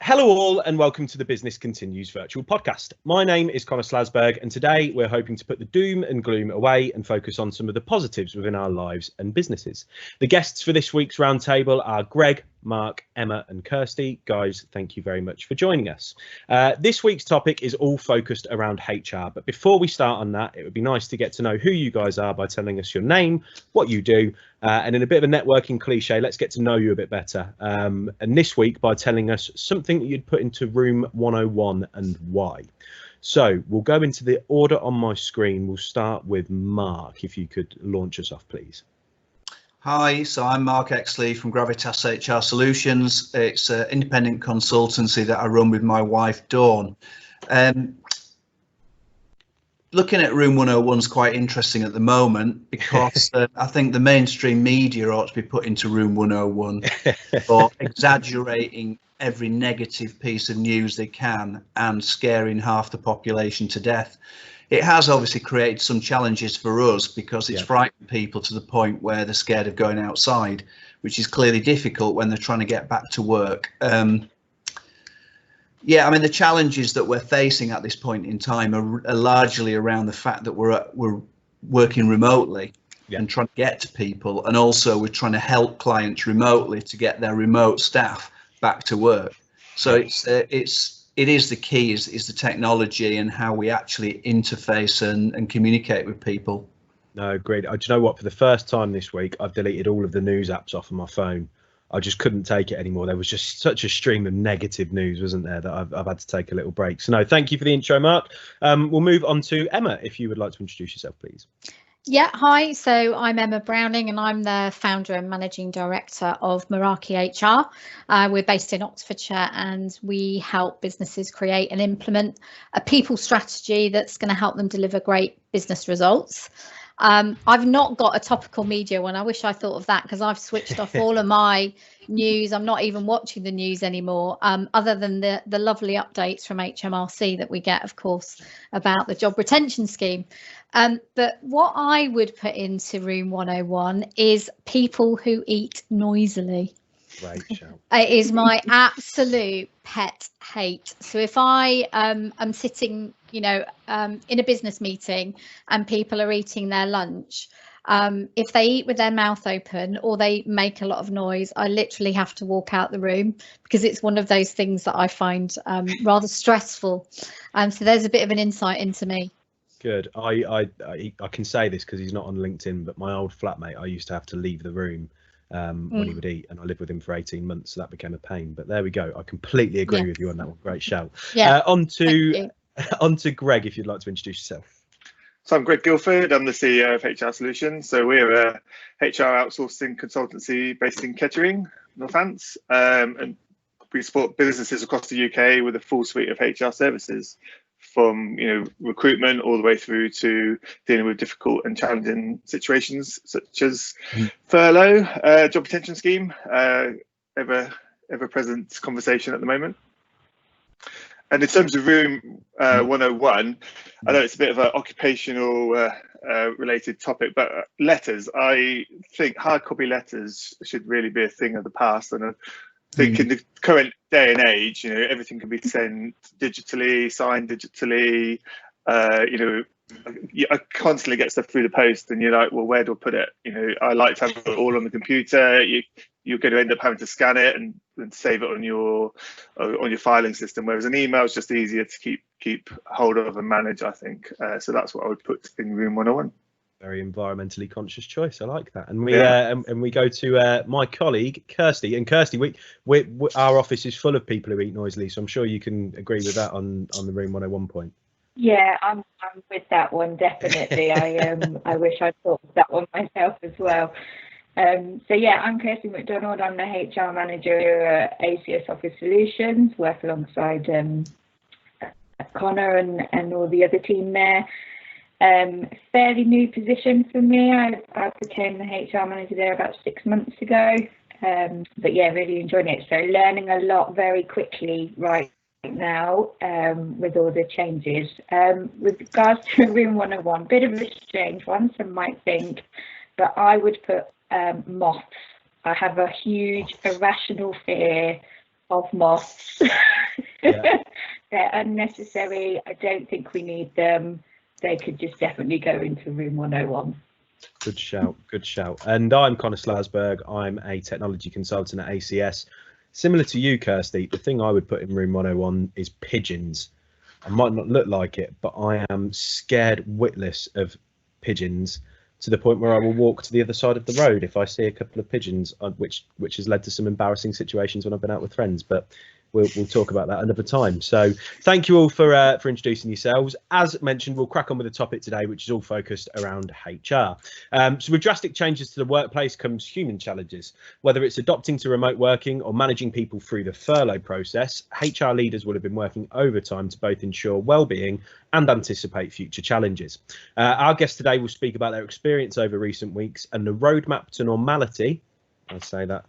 Hello all and welcome to the Business Continues virtual podcast. My name is Connor Slasberg and today we're hoping to put the doom and gloom away and focus on some of the positives within our lives and businesses. The guests for this week's roundtable are Greg, Mark, Emma and Kirsty. Guys, thank you very much for joining us. This week's topic is all focused around HR, but before we start on that, it would be nice to get to know who you guys are by telling us your name, what you do, and in a bit of a networking cliche, let's get to know you a bit better. And this week by telling us something that you'd put into room 101 and why. So we'll go into the order on my screen. We'll start with Mark, if you could launch us off, please. Hi, so I'm Mark Exley from Gravitas HR Solutions. It's an independent consultancy that I run with my wife, Dawn. Looking at Room 101 is quite interesting at the moment because I think the mainstream media ought to be put into Room 101 for exaggerating every negative piece of news they can and scaring half the population to death. It has obviously created some challenges for us because it's frightened people to the point where they're scared of going outside, which is clearly difficult when they're trying to get back to work. Yeah, I mean, the challenges that we're facing at this point in time are largely around the fact that we're working remotely and trying to get to people, and also we're trying to help clients remotely to get their remote staff back to work. So it is the key is the technology and how we actually interface and communicate with people. No, great. Do you know what? For the first time this week, I've deleted all of the news apps off of my phone. I just couldn't take it anymore. There was just such a stream of negative news, wasn't there, that I've had to take a little break. So no, thank you for the intro, Mark. We'll move on to Emma, if you would like to introduce yourself, please. Yeah, hi. So I'm Emma Browning and I'm the founder and managing director of Meraki HR. We're based in Oxfordshire and we help businesses create and implement a people strategy that's going to help them deliver great business results. I've not got a topical media one. I wish I thought of that because I've switched off all of my news. I'm not even watching the news anymore, other than the lovely updates from HMRC that we get, of course, about the job retention scheme. But what I would put into room 101 is people who eat noisily. Right, Shell. It is my absolute pet hate. So if I am sitting, in a business meeting and people are eating their lunch, if they eat with their mouth open or they make a lot of noise, I literally have to walk out the room because it's one of those things that I find rather stressful. So there's a bit of an insight into me. Good. I can say this because he's not on LinkedIn, but my old flatmate, I used to have to leave the room when he would eat, and I lived with him for 18 months, so that became a pain. But there we go. I completely agree with you on that one. Great shout. On to Greg, if you'd like to introduce yourself. So I'm Greg Guilford. I'm the CEO of HR Solutions. So we're a HR outsourcing consultancy based in Kettering, Northants, and we support businesses across the UK with a full suite of HR services, from recruitment all the way through to dealing with difficult and challenging situations such as furlough, job retention scheme, ever present conversation at the moment. And in terms of room 101, I know it's a bit of an occupational related topic, but letters, I think hard copy letters should really be a thing of the past. And I think in the current day and age, everything can be sent digitally, signed digitally. I constantly get stuff through the post, and you're like, well, where do I put it? I like to have it all on the computer. You're going to end up having to scan it and save it on your filing system, whereas an email is just easier to keep hold of and manage, I think. So that's what I would put in room 101. Very environmentally conscious choice. I like that. And we go to my colleague Kirsty. And Kirsty, we our office is full of people who eat noisily, so I'm sure you can agree with that on the room 101 point. Yeah, I'm with that one, definitely. I wish I'd thought of that one myself as well. So yeah, I'm Kirsty McDonald. I'm the HR manager at ACS Office Solutions, work alongside Connor and all the other team there. Fairly new position for me. I became the HR manager there about 6 months ago. But yeah, really enjoying it. So learning a lot very quickly right now with all the changes. With regards to room 101, bit of a strange one, some might think, but I would put moths. I have a huge irrational fear of moths. Yeah. They're unnecessary. I don't think we need them. They could just definitely go into room 101. Good shout, good shout. And I'm Connor Slasberg. I'm a technology consultant at ACS. Similar to you, Kirsty, the thing I would put in room 101 is pigeons. I might not look like it, but I am scared witless of pigeons, to the point where I will walk to the other side of the road if I see a couple of pigeons, which has led to some embarrassing situations when I've been out with friends. But we'll talk about that another time. So thank you all for introducing yourselves. As mentioned, we'll crack on with the topic today, which is all focused around HR. So with drastic changes to the workplace comes human challenges. Whether it's adopting to remote working or managing people through the furlough process, HR leaders will have been working overtime to both ensure well-being and anticipate future challenges. Our guests today will speak about their experience over recent weeks and the roadmap to normality. I'll say that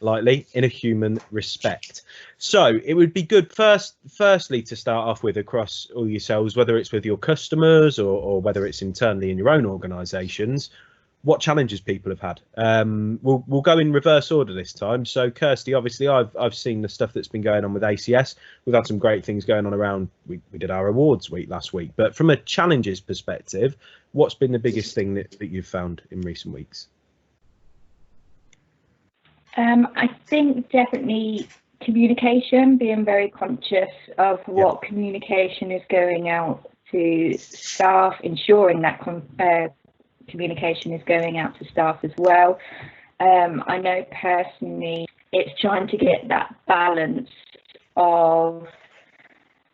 lightly, in a human respect. So it would be good firstly to start off with, across all yourselves, whether it's with your customers or whether it's internally in your own organisations, what challenges people have had. We'll go in reverse order this time. So Kirsty, obviously I've seen the stuff that's been going on with ACS. We've had some great things going on around, we did our awards week last week, but from a challenges perspective, what's been the biggest thing that you've found in recent weeks? I think definitely communication, being very conscious of what communication is going out to staff, ensuring that communication is going out to staff as well. I know personally it's trying to get that balance of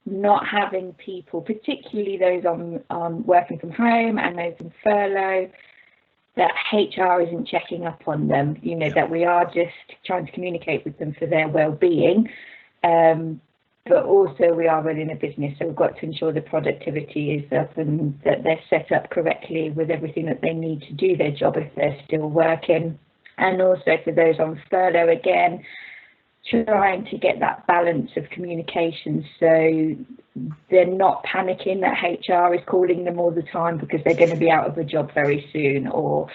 not having people, particularly those on working from home and those in furlough, that HR isn't checking up on them, you know, that we are just trying to communicate with them for their well-being. But also we are running a business, so we've got to ensure the productivity is up and that they're set up correctly with everything that they need to do their job if they're still working. And also for those on furlough, again, trying to get that balance of communication so they're not panicking that HR is calling them all the time because they're going to be out of a job very soon, or,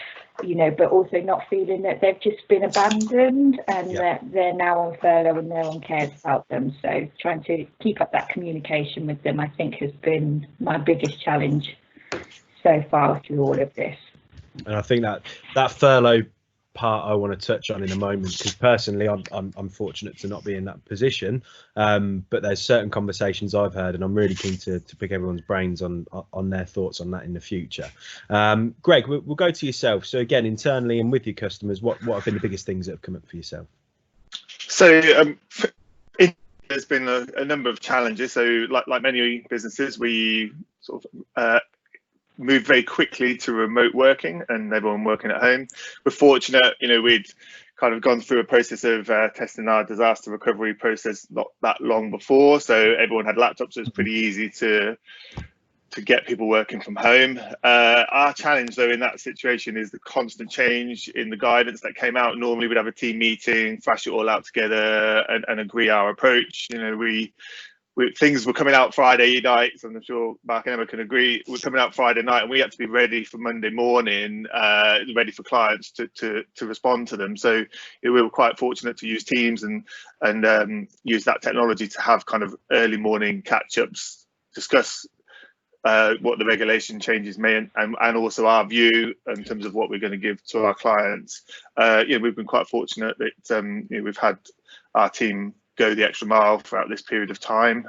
you know, but also not feeling that they've just been abandoned and that they're now on furlough and no one cares about them. So trying to keep up that communication with them, I think, has been my biggest challenge so far through all of this. And I think that furlough part I want to touch on in a moment, because personally I'm fortunate to not be in that position, but there's certain conversations I've heard and I'm really keen to pick everyone's brains on their thoughts on that in the future. Greg, we'll go to yourself. So again, internally and with your customers, what have been the biggest things that have come up for yourself? So there's been a number of challenges. So like many businesses, we sort of moved very quickly to remote working and everyone working at home. We're fortunate, you know, we'd kind of gone through a process of testing our disaster recovery process not that long before, so everyone had laptops, so it's pretty easy to get people working from home. Our challenge though in that situation is the constant change in the guidance that came out. Normally we'd have a team meeting, thrash it all out together and agree our approach. You know, things were coming out Friday nights, and I'm sure Mark and Emma can agree, we're coming out Friday night and we had to be ready for Monday morning, ready for clients to respond to them. So we were quite fortunate to use Teams and use that technology to have kind of early morning catch-ups, discuss what the regulation changes may and also our view in terms of what we're going to give to our clients. We've been quite fortunate that we've had our team go the extra mile throughout this period of time.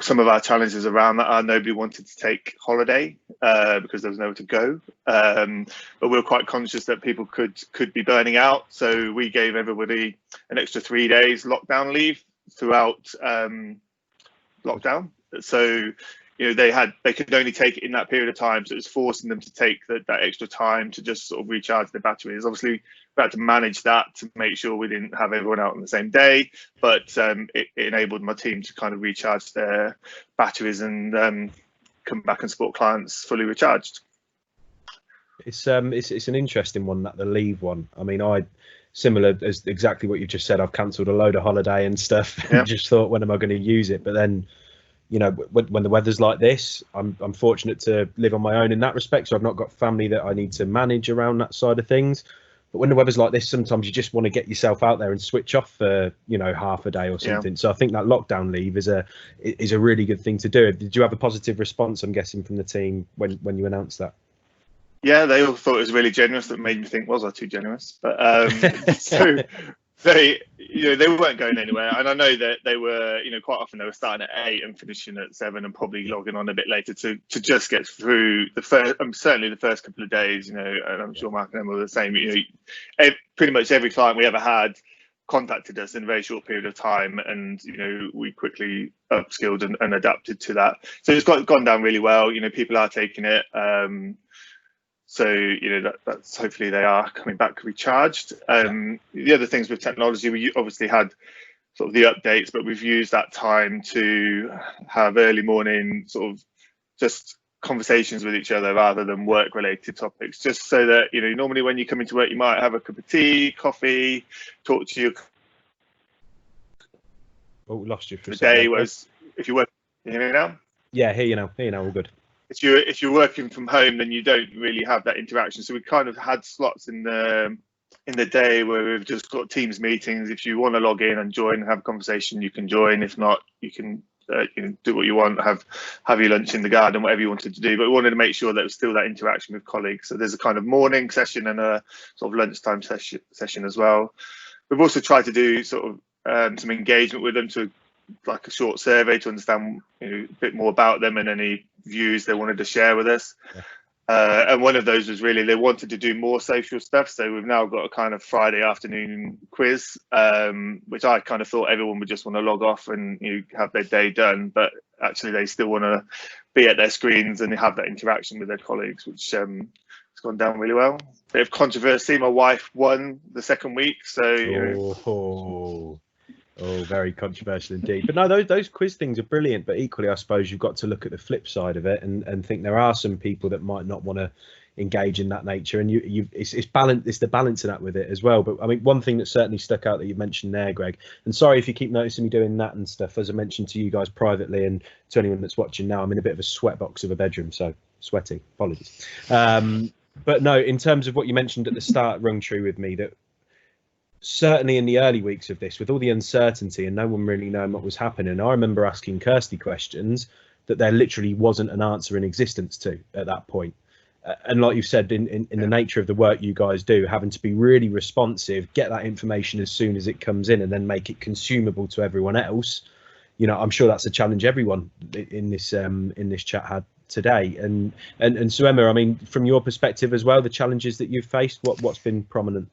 Some of our challenges around that are nobody wanted to take holiday because there was nowhere to go, but we're quite conscious that people could be burning out, so we gave everybody an extra 3 days lockdown leave throughout lockdown. So you know, they could only take it in that period of time, so it was forcing them to take that extra time to just sort of recharge their batteries. Obviously we had to manage that to make sure we didn't have everyone out on the same day, but it enabled my team to kind of recharge their batteries and come back and support clients fully recharged. It's an interesting one, that the leave one. I mean, similar as exactly what you just said, I've cancelled a load of holiday and stuff and just thought, when am I going to use it? But then, you know, when the weather's like this, I'm fortunate to live on my own in that respect, so I've not got family that I need to manage around that side of things. but when the weather's like this, sometimes you just want to get yourself out there and switch off for, you know, half a day or something. Yeah. So I think that lockdown leave is a really good thing to do. Did you have a positive response, I'm guessing, from the team when you announced that? Yeah, they all thought it was really generous. That made me think, was I too generous? But so they weren't going anywhere, and I know that they were, quite often they were starting at 8 and finishing at 7, and probably logging on a bit later to just get through the first, certainly the first couple of days, and I'm sure Mark and Emma were the same. Pretty much every client we ever had contacted us in a very short period of time, and we quickly upskilled and adapted to that. So it's gone down really well. People are taking it. So that's hopefully they are coming back recharged. The other things with technology, we obviously had sort of the updates, but we've used that time to have early morning sort of just conversations with each other rather than work related topics, just so that normally when you come into work you might have a cup of tea, coffee, talk to your lost you for the day. Whereas if you work, you hear me now? Yeah, hear you now, all good. If you're working from home, then you don't really have that interaction. So we kind of had slots in the day where we've just got Teams meetings. If you want to log in and join and have a conversation, you can join. If not, you can do what you want, have your lunch in the garden, whatever you wanted to do. But we wanted to make sure that there was still that interaction with colleagues. So there's a kind of morning session and a sort of lunchtime session as well. We've also tried to do sort of some engagement with them, to like a short survey to understand a bit more about them and any views they wanted to share with us. And one of those was really they wanted to do more social stuff. So we've now got a kind of Friday afternoon quiz, which I kind of thought everyone would just want to log off and have their day done, but actually they still want to be at their screens and have that interaction with their colleagues, which has gone down really well. Bit of controversy, my wife won the second week, so Oh, very controversial indeed. But no, those quiz things are brilliant. But equally, I suppose you've got to look at the flip side of it and think there are some people that might not want to engage in that nature. And it's the balancing act with it as well. But I mean, one thing that certainly stuck out that you mentioned there, Greg, and sorry if you keep noticing me doing that and stuff, as I mentioned to you guys privately and to anyone that's watching now, I'm in a bit of a sweatbox of a bedroom, so sweaty. Apologies. But no, in terms of what you mentioned at the start, rung true with me, that certainly in the early weeks of this, with all the uncertainty and no one really knowing what was happening, I remember asking Kirsty questions that there literally wasn't an answer in existence to at that point. And like you've said, in the nature of the work you guys do, having to be really responsive, get that information as soon as it comes in, and then make it consumable to everyone else. I'm sure that's a challenge everyone in this chat had today. And so Emma, I mean, from your perspective as well, the challenges that you've faced, what's been prominent?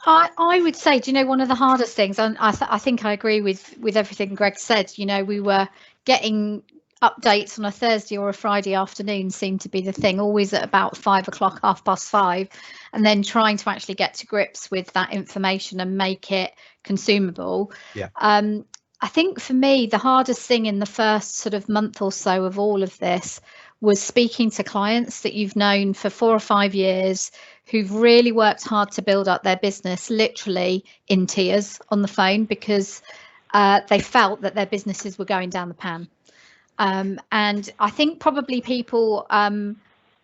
I would say, one of the hardest things, and I think I agree with everything Greg said. We were getting updates on a Thursday or a Friday afternoon seemed to be the thing, always at about 5 o'clock, 5:30, and then trying to actually get to grips with that information and make it consumable. Yeah. I think for me, the hardest thing in the first sort of month or so of all of this was speaking to clients that you've known for 4 or 5 years, who've really worked hard to build up their business, literally in tears on the phone, because they felt that their businesses were going down the pan. And I think probably people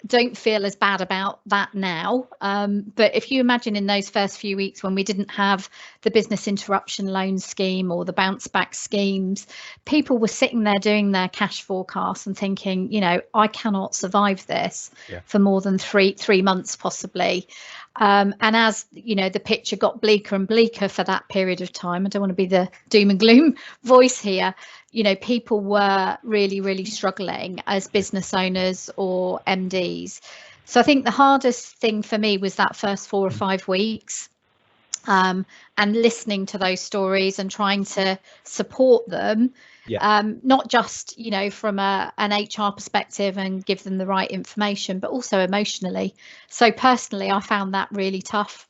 don't feel as bad about that now. But if you imagine in those first few weeks when we didn't have the business interruption loan scheme or the bounce back schemes, people were sitting there doing their cash forecasts and thinking, I cannot survive this for more than three months possibly. And as the picture got bleaker and bleaker for that period of time, I don't want to be the doom and gloom voice here, people were really, really struggling as business owners or MDs. So I think the hardest thing for me was that first 4 or 5 weeks, and listening to those stories and trying to support them. Not just, from an HR perspective and give them the right information, but also emotionally. So personally, I found that really tough,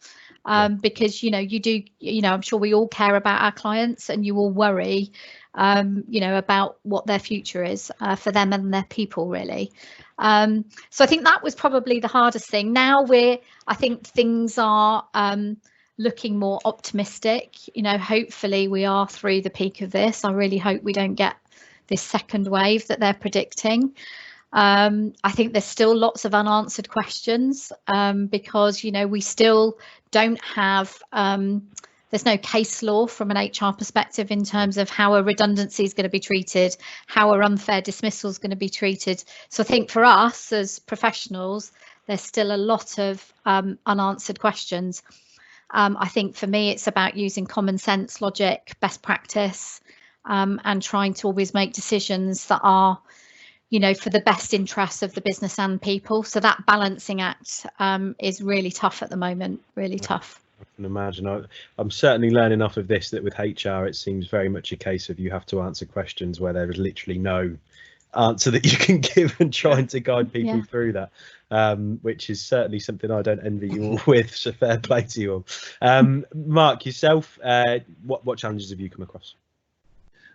because, you do, I'm sure we all care about our clients, and you all worry, about what their future is for them and their people, really. So I think that was probably the hardest thing. Now I think things are looking more optimistic. Hopefully we are through the peak of this. I really hope we don't get this second wave that they're predicting. I think there's still lots of unanswered questions because, you know, we still don't have, there's no case law from an HR perspective in terms of how a redundancy is going to be treated, how an unfair dismissal is going to be treated. So I think for us as professionals, there's still a lot of unanswered questions. I think for me, it's about using common sense, logic, best practice, and trying to always make decisions that are, you know, for the best interests of the business and people. So that balancing act is really tough at the moment, really tough. I can imagine. I'm certainly learning enough of this that with HR, it seems very much a case of you have to answer questions where there is literally no answer that you can give, and trying to guide people through that, which is certainly something I don't envy you all with. So fair play to you all. Mark, yourself, what challenges have you come across?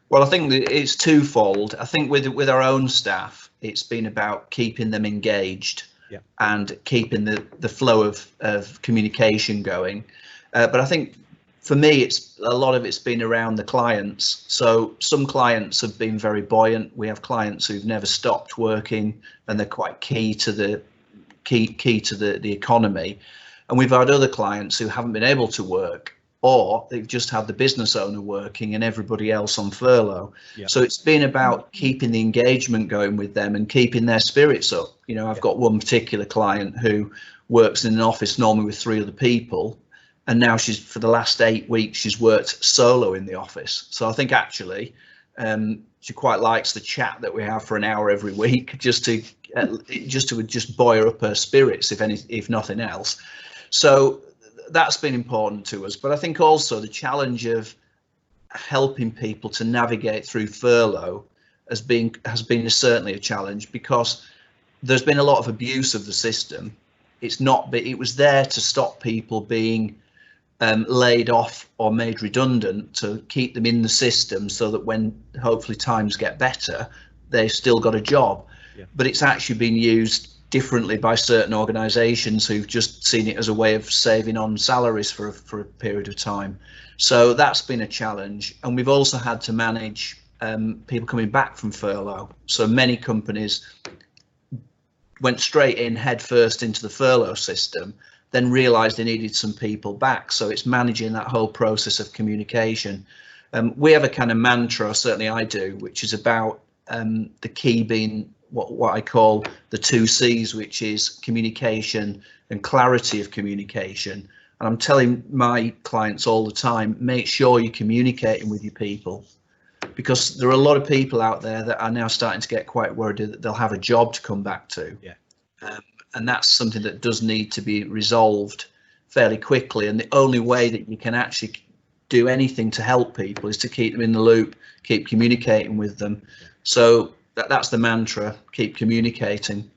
Well, I think that it's twofold. I think with our own staff, it's been about keeping them engaged and keeping the flow of communication going. But I think for me, it's a lot of it's been around the clients. So some clients have been very buoyant. We have clients who've never stopped working, and they're quite key to the economy. And we've had other clients who haven't been able to work, or they've just had the business owner working and everybody else on furlough. So it's been about keeping the engagement going with them and keeping their spirits up. You know, I've got one particular client who works in an office normally with 3 other people, and now for the last 8 weeks, she's worked solo in the office. So I think actually she quite likes the chat that we have for an hour every week, just to buoy up her spirits, if nothing else. So that's been important to us. But I think also the challenge of helping people to navigate through furlough has been certainly a challenge, because there's been a lot of abuse of the system. It was there to stop people being laid off or made redundant, to keep them in the system so that when hopefully times get better, they've still got a job. But it's actually been used differently by certain organisations who've just seen it as a way of saving on salaries for a period of time. So that's been a challenge. And we've also had to manage people coming back from furlough. So many companies went straight in head first into the furlough system, then realised they needed some people back. So it's managing that whole process of communication. We have a kind of mantra, or certainly I do, which is about the key being what I call the 2 C's, which is communication and clarity of communication. And I'm telling my clients all the time, make sure you're communicating with your people, because there are a lot of people out there that are now starting to get quite worried that they'll have a job to come back to. And that's something that does need to be resolved fairly quickly. And the only way that you can actually do anything to help people is to keep them in the loop, keep communicating with them. So that's the mantra, keep communicating.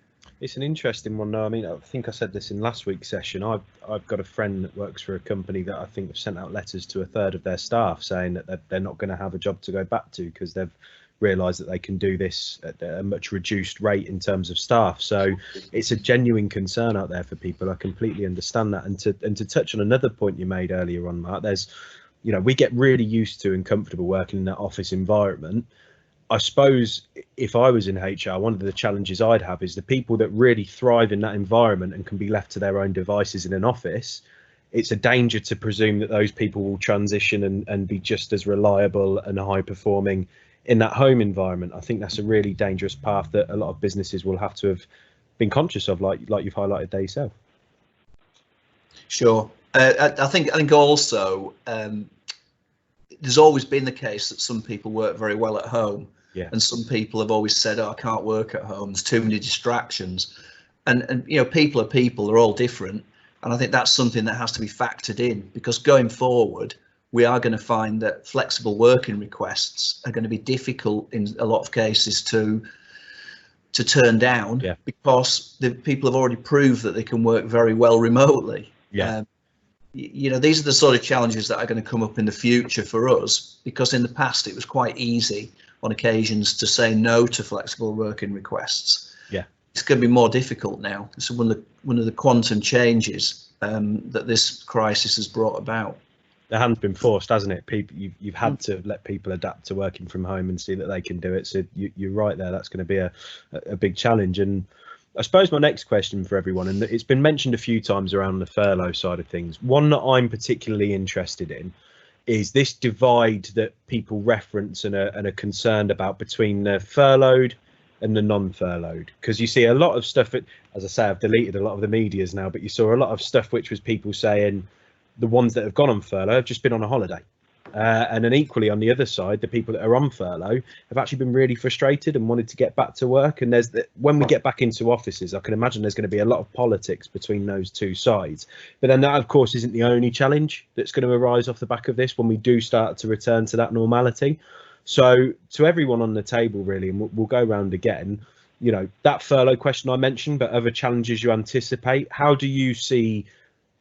It's an interesting one. I mean, I think I said this in last week's session. I've got a friend that works for a company that I think have sent out letters to 1/3 of their staff saying that they're not going to have a job to go back to because they've realised that they can do this at a much reduced rate in terms of staff. So it's a genuine concern out there for people. I completely understand that. And to touch on another point you made earlier on, Mark, there's, you know, we get really used to and comfortable working in that office environment. I suppose if I was in HR, one of the challenges I'd have is the people that really thrive in that environment and can be left to their own devices in an office. It's a danger to presume that those people will transition and be just as reliable and high performing in that home environment. I think that's a really dangerous path that a lot of businesses will have to have been conscious of, like you've highlighted there yourself. Sure. I think also there's always been the case that some people work very well at home. And some people have always said, oh, I can't work at home, there's too many distractions. And you know, people are people, they're all different. And I think that's something that has to be factored in, because going forward, we are going to find that flexible working requests are going to be difficult in a lot of cases to turn down, because the people have already proved that they can work very well remotely. You know, these are the sort of challenges that are going to come up in the future for us, because in the past it was quite easy on occasions to say no to flexible working requests. It's going to be more difficult now. It's one of the quantum changes that this crisis has brought about. The hand's been forced, hasn't it? People, you've had to let people adapt to working from home and see that they can do it. So you're right there. That's going to be a big challenge. And I suppose my next question for everyone, and it's been mentioned a few times around the furlough side of things. One that I'm particularly interested in is this divide that people reference and are concerned about between the furloughed and the non-furloughed, because you see a lot of stuff, as I say, I've deleted a lot of the medias now, but you saw a lot of stuff which was people saying the ones that have gone on furlough have just been on a holiday, and then equally on the other side, the people that are on furlough have actually been really frustrated and wanted to get back to work. And when we get back into offices, I can imagine there's going to be a lot of politics between those two sides. But then that, of course, isn't the only challenge that's going to arise off the back of this when we do start to return to that normality. So to everyone on the table, really, and we'll go round again, you know, that furlough question I mentioned, but other challenges you anticipate, how do you see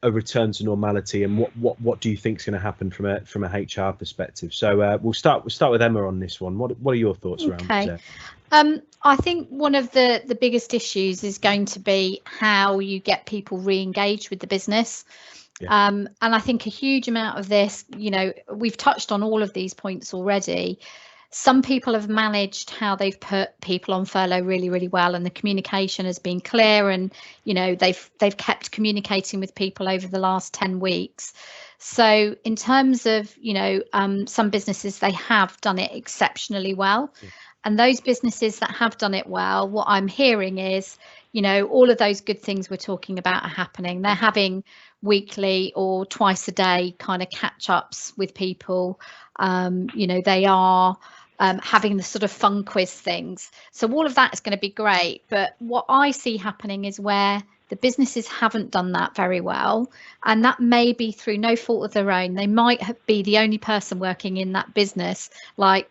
a return to normality, and what do you think is going to happen from a HR perspective? So we'll start with Emma on this one. What are your thoughts around this? I think one of the biggest issues is going to be how you get people re-engaged with the business. Yeah. And I think a huge amount of this, you know, we've touched on all of these points already. Some people have managed how they've put people on furlough really, really well, and the communication has been clear, and, you know, they've kept communicating with people over the last 10 weeks. So in terms of, you know, some businesses, they have done it exceptionally well. Yeah. And those businesses that have done it well, what I'm hearing is, you know, all of those good things we're talking about are happening. They're having weekly or twice a day kind of catch ups with people. You know, they are having the sort of fun quiz things. So all of that is going to be great. But what I see happening is where the businesses haven't done that very well, and that may be through no fault of their own. They might be the only person working in that business, like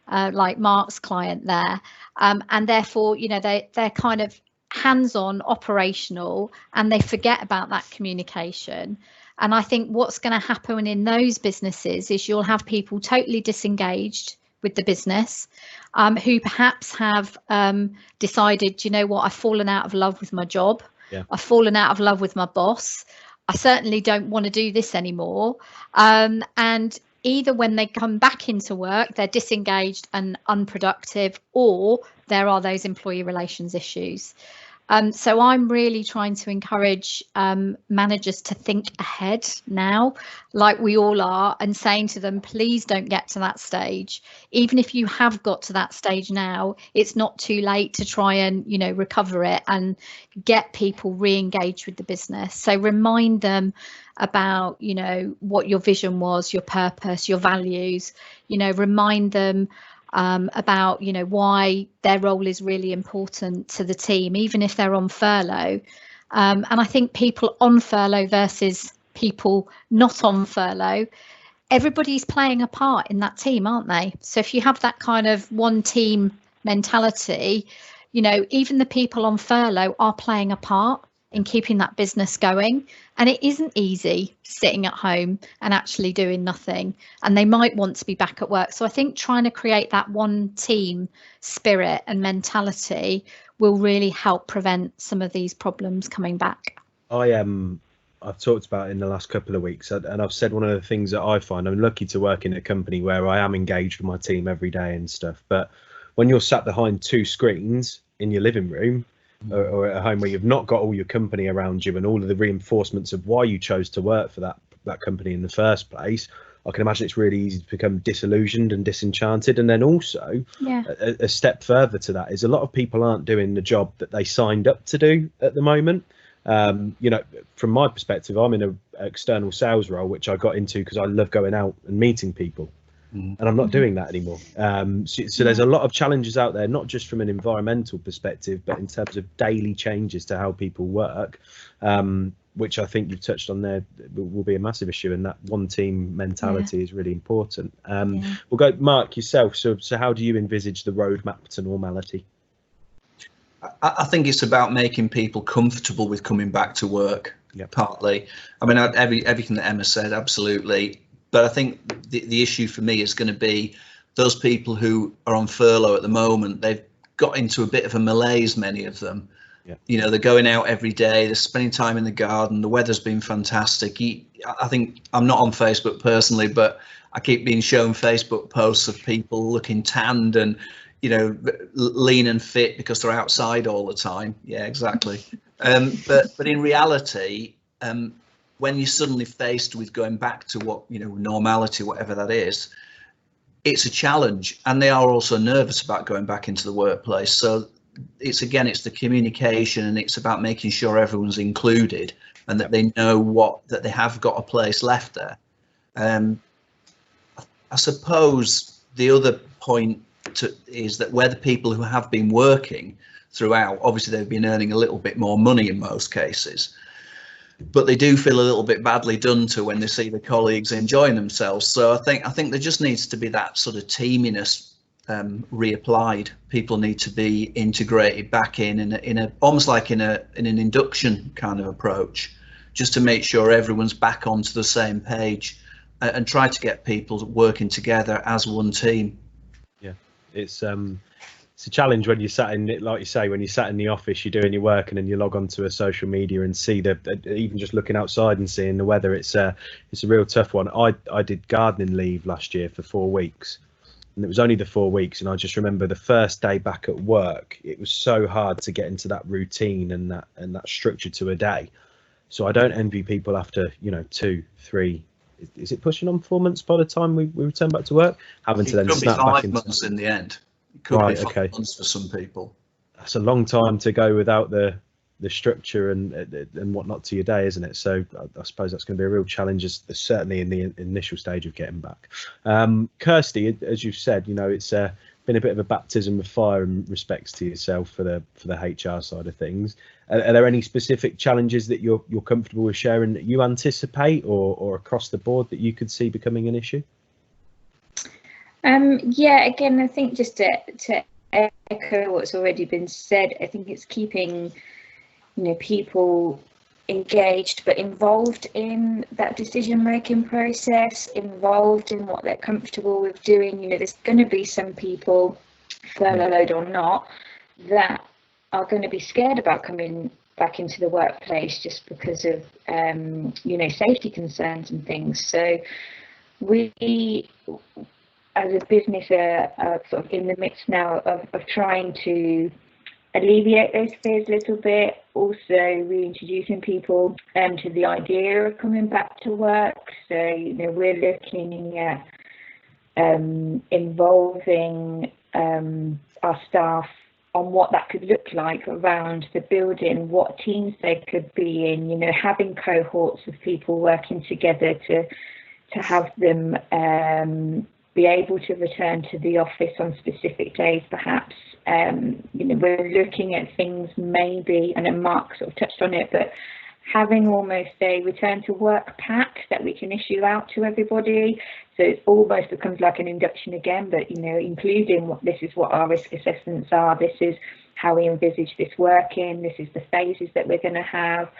Mark's client there, and therefore, you know, they're kind of hands-on, operational, and they forget about that communication. And I think what's going to happen in those businesses is you'll have people totally disengaged with the business, who perhaps have decided, you know what, I've fallen out of love with my job. Yeah. I've fallen out of love with my boss. I certainly don't want to do this anymore. And either when they come back into work, they're disengaged and unproductive, or there are those employee relations issues. So I'm really trying to encourage managers to think ahead now, like we all are, and saying to them, please don't get to that stage. Even if you have got to that stage now, it's not too late to try and, you know, recover it and get people re-engaged with the business. So remind them about, you know, what your vision was, your purpose, your values, you know, remind them about, you know, why their role is really important to the team, even if they're on furlough. And I think people on furlough versus people not on furlough, everybody's playing a part in that team, aren't they? So if you have that kind of one team mentality, you know, even the people on furlough are playing a part in keeping that business going. And it isn't easy sitting at home and actually doing nothing, and they might want to be back at work. So I think trying to create that one team spirit and mentality will really help prevent some of these problems coming back. I've talked about it in the last couple of weeks, and I've said one of the things that I find, I'm lucky to work in a company where I am engaged with my team every day and stuff, but when you're sat behind two screens in your living room, or at home where you've not got all your company around you and all of the reinforcements of why you chose to work for that company in the first place, I can imagine it's really easy to become disillusioned and disenchanted. And then also, a step further to that is a lot of people aren't doing the job that they signed up to do at the moment. You know, from my perspective, I'm in an external sales role, which I got into because I love going out and meeting people. And I'm not doing that anymore. So there's a lot of challenges out there, not just from an environmental perspective, but in terms of daily changes to how people work, which I think you've touched on there will be a massive issue. And that one team mentality is really important. We'll go, Mark, yourself. So how do you envisage the roadmap to normality? I think it's about making people comfortable with coming back to work, partly. I mean, everything that Emma said, absolutely. But I think the issue for me is going to be those people who are on furlough at the moment. They've got into a bit of a malaise, many of them, You know, they're going out every day, they're spending time in the garden, the weather's been fantastic. I think, I'm not on Facebook personally, but I keep being shown Facebook posts of people looking tanned and, you know, lean and fit because they're outside all the time. Yeah, exactly. But in reality, when you're suddenly faced with going back to what, you know, normality, whatever that is, it's a challenge, and they are also nervous about going back into the workplace. So it's the communication, and it's about making sure everyone's included and that they know that they have got a place left there. I suppose the other point is that where the people who have been working throughout, obviously they've been earning a little bit more money in most cases, but they do feel a little bit badly done to when they see the colleagues enjoying themselves. So I think there just needs to be that sort of teaminess reapplied. People need to be integrated back in almost like in an induction kind of approach, just to make sure everyone's back onto the same page and try to get people working together as one team. Yeah, it's a challenge when you sat in it, like you say, when you sat in the office, you're doing your work, and then you log onto a social media and see even just looking outside and seeing the weather. It's a real tough one. I did gardening leave last year for 4 weeks, and it was only the 4 weeks. And I just remember the first day back at work, it was so hard to get into that routine and that structure to a day. So I don't envy people after, you know, 2, 3. Is it pushing on 4 months by the time we return back to work? Having to then snap back into 5 months in the end. It could be 5 months for some people. That's a long time to go without the structure and whatnot to your day, isn't it? So I suppose that's going to be a real challenge, certainly in the initial stage of getting back. Kirsty, as you've said, you know, it's been a bit of a baptism of fire in respects to yourself for the HR side of things. Are there any specific challenges that you're comfortable with sharing that you anticipate, or across the board that you could see becoming an issue? Yeah, again, I think just to echo what's already been said, I think it's keeping, you know, people engaged but involved in that decision-making process, involved in what they're comfortable with doing. You know, there's going to be some people, furloughed or not, that are going to be scared about coming back into the workplace just because of, you know, safety concerns and things. So we, as a business, are sort of in the midst now of trying to alleviate those fears a little bit, also reintroducing people to the idea of coming back to work. So, you know, we're looking at involving our staff on what that could look like around the building, what teams they could be in, you know, having cohorts of people working together to have them be able to return to the office on specific days, perhaps. You know, we're looking at things maybe, and Mark sort of touched on it, but having almost a return to work pack that we can issue out to everybody. So it almost becomes like an induction again, but, you know, including this is what our risk assessments are, this is how we envisage this working, this is the phases that we're going to have,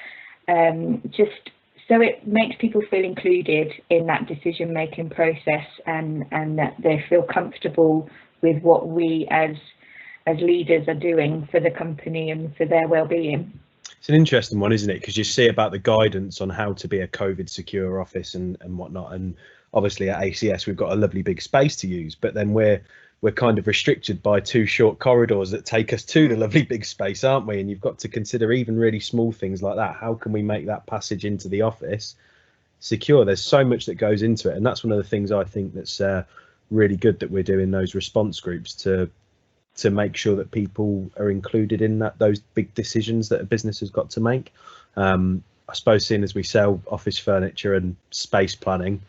just so it makes people feel included in that decision-making process, and that they feel comfortable with what we as leaders are doing for the company and for their well-being. It's an interesting one, isn't it? Because you see about the guidance on how to be a COVID secure office and whatnot. And obviously at ACS, we've got a lovely big space to use, but then we're kind of restricted by 2 short corridors that take us to the lovely big space, aren't we? And you've got to consider even really small things like that. How can we make that passage into the office secure? There's so much that goes into it. And that's one of the things I think that's really good that we're doing those response groups to make sure that people are included in those big decisions that a business has got to make. I suppose seeing as we sell office furniture and space planning,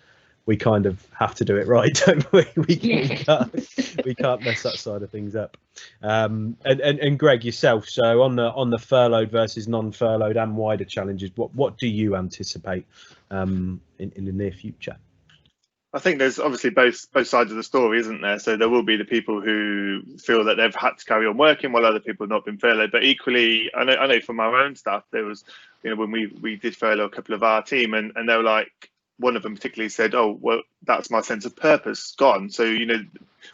we kind of have to do it right, don't we? We can't mess that side of things up. And Greg, yourself, so on the furloughed versus non-furloughed and wider challenges, what do you anticipate in the near future? I think there's obviously both sides of the story, isn't there? So there will be the people who feel that they've had to carry on working while other people have not been furloughed. But equally, I know from our own staff, there was, you know, when we did furlough a couple of our team, and they were like, one of them particularly said, oh, well, that's my sense of purpose gone. So, you know,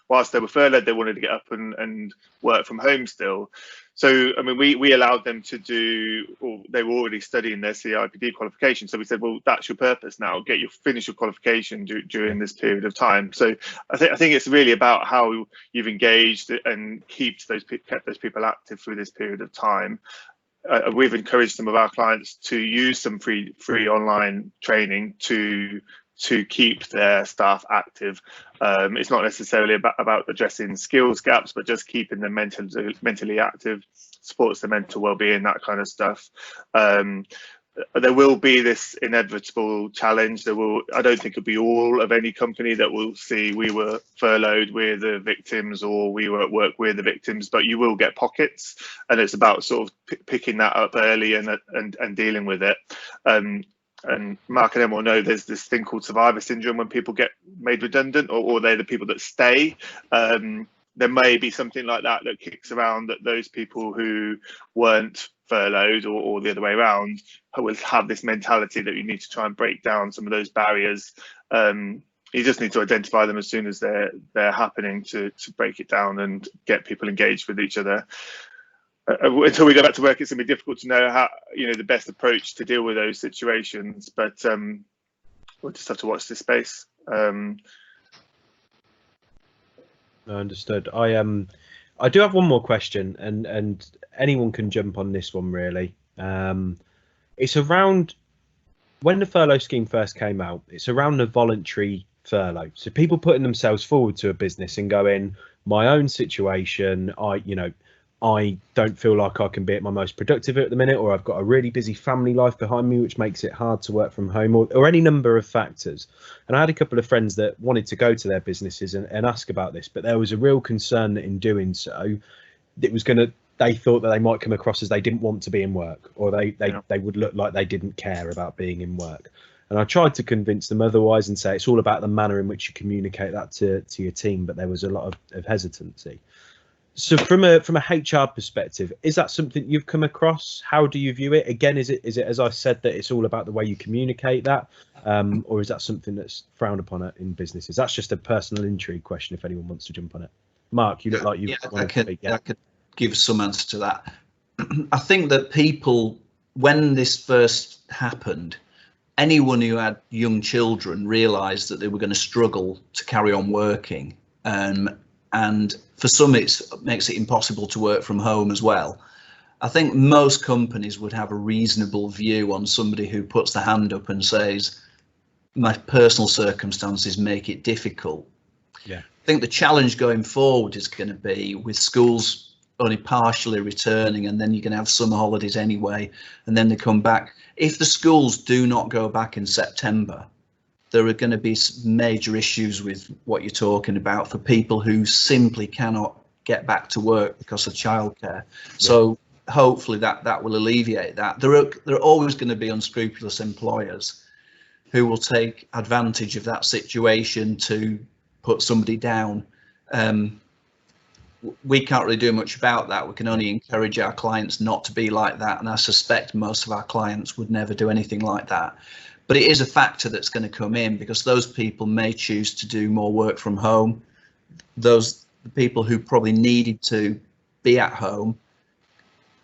whilst they were furloughed, they wanted to get up and work from home still. So, I mean, we allowed them to do, or they were already studying their CIPD qualification. So we said, well, that's your purpose now. Finish your qualification during this period of time. So I think it's really about how you've engaged and kept those people active through this period of time. We've encouraged some of our clients to use some free online training to keep their staff active. It's not necessarily about addressing skills gaps, but just keeping them mentally active, supports their mental well-being, that kind of stuff. There will be this inevitable challenge. I don't think it'll be all of any company that will see we were furloughed, we're the victims, or we were at work, we're the victims, but you will get pockets, and it's about sort of picking that up early and dealing with it. And Mark and Em will know there's this thing called survivor syndrome when people get made redundant, or they're the people that stay. There may be something like that kicks around, that those people who weren't furloughed or the other way around will have this mentality that you need to try and break down some of those barriers. You just need to identify them as soon as they're happening to break it down and get people engaged with each other. Until we go back to work, it's going to be difficult to know how, the best approach to deal with those situations, but we'll just have to watch this space. Understood. I do have one more question, and anyone can jump on this one really. It's around when the furlough scheme first came out. It's around the voluntary furlough. So people putting themselves forward to a business and going, my own situation, I don't feel like I can be at my most productive at the minute, or I've got a really busy family life behind me, which makes it hard to work from home, or any number of factors. And I had a couple of friends that wanted to go to their businesses and ask about this, but there was a real concern that in doing so, they thought that they might come across as they didn't want to be in work, or they would look like they didn't care about being in work. And I tried to convince them otherwise and say it's all about the manner in which you communicate that to your team, but there was a lot of hesitancy. So from a HR perspective, is that something you've come across? How do you view it? Again, is it as I said, that it's all about the way you communicate that, or is that something that's frowned upon in businesses? That's just a personal intrigue question if anyone wants to jump on it. Mark, you look like you want to speak. I could give some answer to that. I think that people, when this first happened, anyone who had young children realised that they were going to struggle to carry on working. And for some, it makes it impossible to work from home as well. I think most companies would have a reasonable view on somebody who puts their hand up and says, my personal circumstances make it difficult. Yeah. I think the challenge going forward is going to be with schools only partially returning, and then you're going to have summer holidays anyway, and then they come back. If the schools do not go back in September, there are going to be major issues with what you're talking about for people who simply cannot get back to work because of childcare. Yeah. So hopefully that will alleviate that. There are always going to be unscrupulous employers who will take advantage of that situation to put somebody down. We can't really do much about that. We can only encourage our clients not to be like that, and I suspect most of our clients would never do anything like that. But it is a factor that's going to come in, because those people may choose to do more work from home. The people who probably needed to be at home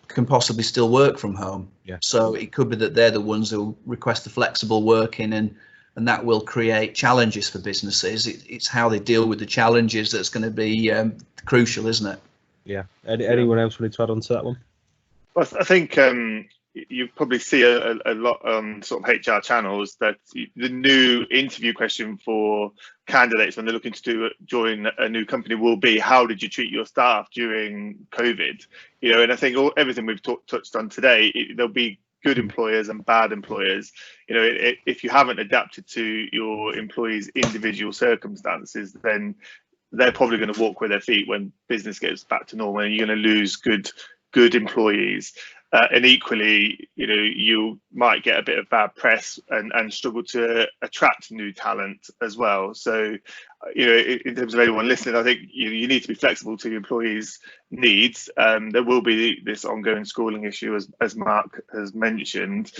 can possibly still work from home. Yeah. So it could be that they're the ones who request the flexible working, and that will create challenges for businesses. It's how they deal with the challenges that's going to be crucial, isn't it? Yeah. Anyone else wanted to add on to that one? Well, I think you probably see a lot on sort of HR channels that the new interview question for candidates when they're looking to join a new company will be, how did you treat your staff during COVID? And I think everything we've touched on today, there'll be good employers and bad employers. If you haven't adapted to your employees' individual circumstances, then they're probably going to walk with their feet when business gets back to normal, and you're going to lose good employees. And equally, you might get a bit of bad press and struggle to attract new talent as well. So, in terms of anyone listening, I think you need to be flexible to your employees' needs. There will be this ongoing schooling issue, as Mark has mentioned.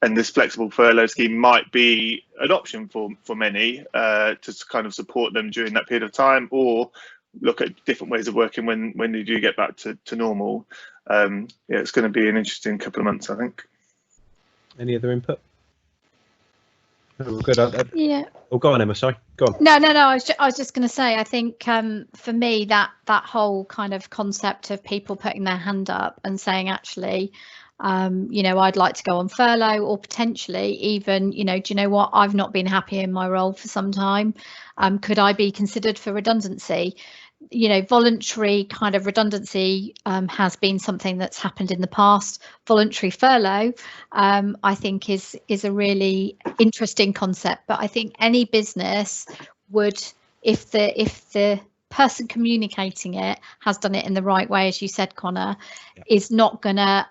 and this flexible furlough scheme might be an option for many to kind of support them during that period of time, or look at different ways of working when they do get back to normal. Yeah, it's going to be an interesting couple of months, I think. Any other input? Oh, good. Yeah. Oh, go on, Emma. Sorry, go on. No. I was just going to say, I think for me that whole kind of concept of people putting their hand up and saying, actually, I'd like to go on furlough, or potentially even, do you know what, I've not been happy in my role for some time. Could I be considered for redundancy? Voluntary kind of redundancy has been something that's happened in the past. Voluntary furlough, I think, is a really interesting concept. But I think any business would, if the person communicating it has done it in the right way, as you said, Connor, is not gonna,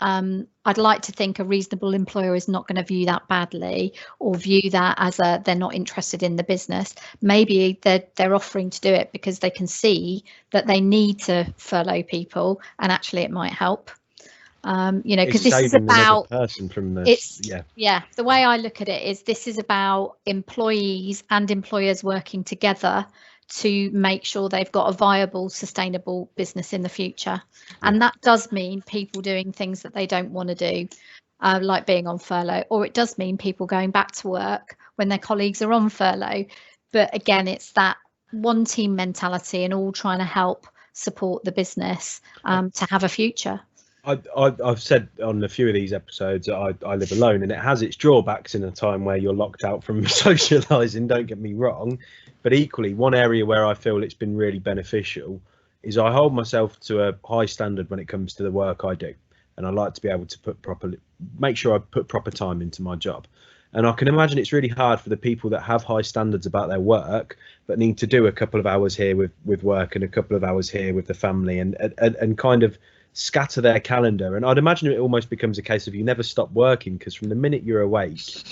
I'd like to think a reasonable employer is not going to view that badly, or view that as they're not interested in the business. Maybe they're offering to do it because they can see that they need to furlough people, and actually it might help. Because this is about person from the, the way I look at it is, this is about employees and employers working together to make sure they've got a viable, sustainable business in the future. And that does mean people doing things that they don't want to do, like being on furlough, or it does mean people going back to work when their colleagues are on furlough. But again, it's that one team mentality and all trying to help support the business to have a future. I've said on a few of these episodes that I live alone, and it has its drawbacks in a time where you're locked out from socialising, don't get me wrong. But equally, one area where I feel it's been really beneficial is I hold myself to a high standard when it comes to the work I do. And I like to be able to make sure I put proper time into my job. And I can imagine it's really hard for the people that have high standards about their work, but need to do a couple of hours here with work and a couple of hours here with the family, and kind of scatter their calendar. And I'd imagine it almost becomes a case of you never stop working, because from the minute you're awake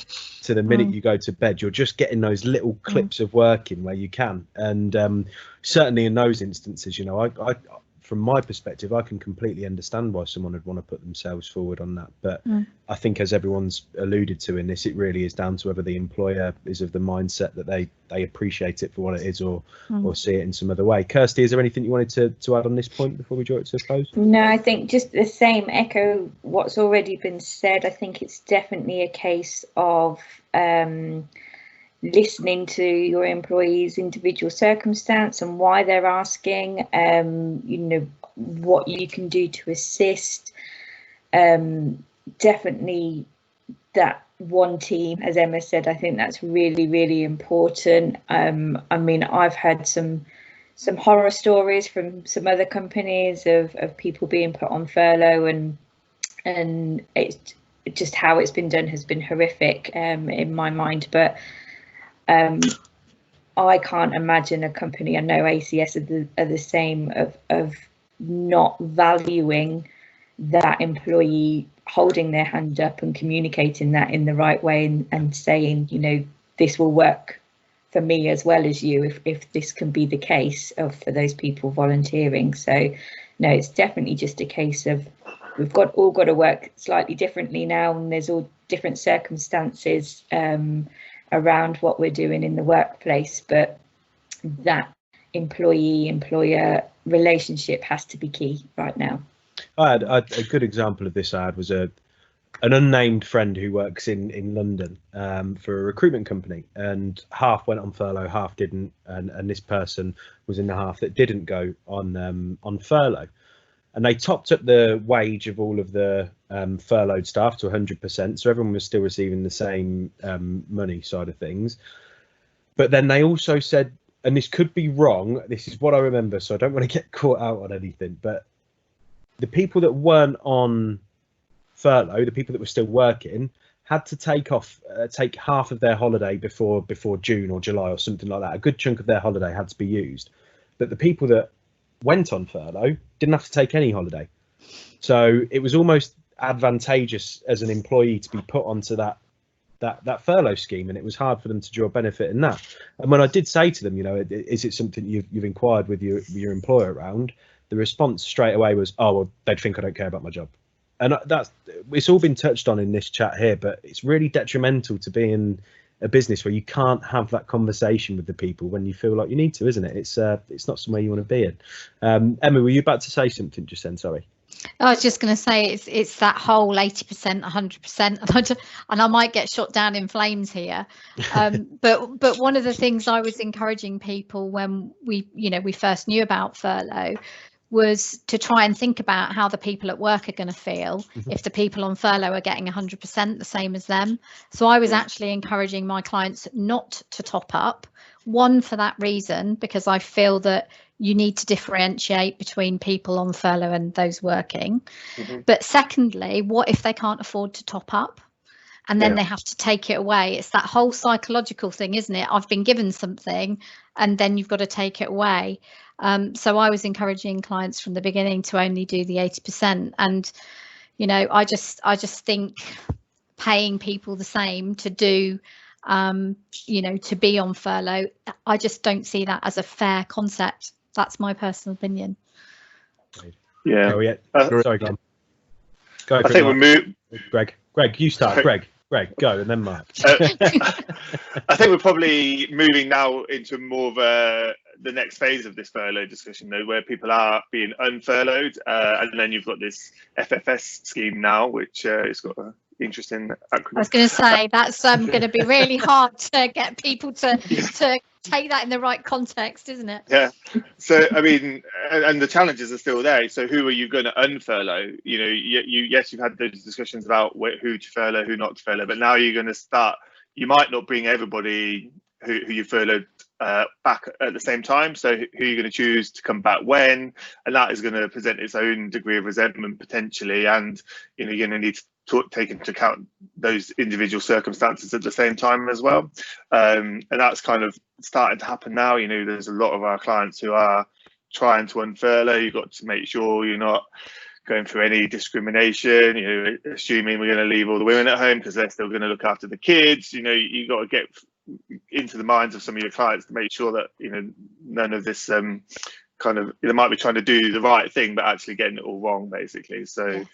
to the minute you go to bed, you're just getting those little clips of working where you can. And certainly in those instances, I from my perspective, I can completely understand why someone would want to put themselves forward on that. But I think, as everyone's alluded to in this, it really is down to whether the employer is of the mindset that they appreciate it for what it is, or see it in some other way. Kirsty, is there anything you wanted to add on this point before we draw it to a close? No, I think just the same, echo what's already been said. I think it's definitely a case of listening to your employees' individual circumstance and why they're asking, what you can do to assist. Definitely that one team, as Emma said, I think that's really, really important. I mean, I've had some horror stories from some other companies of people being put on furlough, and it's just how it's been done has been horrific in my mind. But I can't imagine a company, I know ACS are the same, of not valuing that employee holding their hand up and communicating that in the right way, and saying, this will work for me as well as you, if this can be the case for those people volunteering. So no, it's definitely just a case of we've all got to work slightly differently now, and there's all different circumstances around what we're doing in the workplace, but that employee-employer relationship has to be key right now. I had a good example of this. I had was an unnamed friend who works in London for a recruitment company, and half went on furlough, half didn't, and this person was in the half that didn't go on furlough. And they topped up the wage of all of the furloughed staff to 100%, so everyone was still receiving the same money side of things. But then they also said, and this could be wrong, this is what I remember, so I don't want to get caught out on anything, but the people that weren't on furlough, the people that were still working, had to take half of their holiday before June or July or something like that. A good chunk of their holiday had to be used. But the people that went on furlough didn't have to take any holiday. So it was almost advantageous as an employee to be put onto that furlough scheme, and it was hard for them to draw benefit in that. And when I did say to them, is it something you've inquired with your employer around, the response straight away was, oh, well, they'd think I don't care about my job. And it's all been touched on in this chat here, but it's really detrimental to being a business where you can't have that conversation with the people when you feel like you need to, isn't it? It's not somewhere you want to be in. Emma, were you about to say something just then? Sorry. I was just going to say it's that whole 80%, 100%, and I might get shot down in flames here. But one of the things I was encouraging people when we first knew about furlough was to try and think about how the people at work are going to feel if the people on furlough are getting 100% the same as them. So I was actually encouraging my clients not to top up. One, for that reason, because I feel that you need to differentiate between people on furlough and those working. But secondly, what if they can't afford to top up? And then they have to take it away. It's that whole psychological thing, isn't it? I've been given something and then you've got to take it away. So I was encouraging clients from the beginning to only do the 80%. And, I just think paying people the same to do, to be on furlough, I just don't see that as a fair concept. That's my personal opinion. Yeah. Oh, yeah. Sorry, go on. Go. I think we'll move. Greg, you start. Greg, go, and then Mark. I think we're probably moving now into more of the next phase of this furlough discussion, though, where people are being unfurloughed, and then you've got this FFS scheme now, which has got an interesting acronym. I was going to say that's going to be really hard to get people to take that in the right context, isn't it? Yeah. So I mean, and the challenges are still there. So who are you going to unfurlough? Yes, you've had those discussions about who to furlough, who not to furlough, but now you're going to start. You might not bring everybody who you furloughed back at the same time. So who are you going to choose to come back when? And that is going to present its own degree of resentment potentially. And you're going to need to take into account those individual circumstances at the same time as well. And that's kind of starting to happen now. There's a lot of our clients who are trying to unfurlough. You've got to make sure you're not going through any discrimination, assuming we're going to leave all the women at home because they're still going to look after the kids. You've got to get into the minds of some of your clients to make sure that, none of this they might be trying to do the right thing, but actually getting it all wrong, basically. So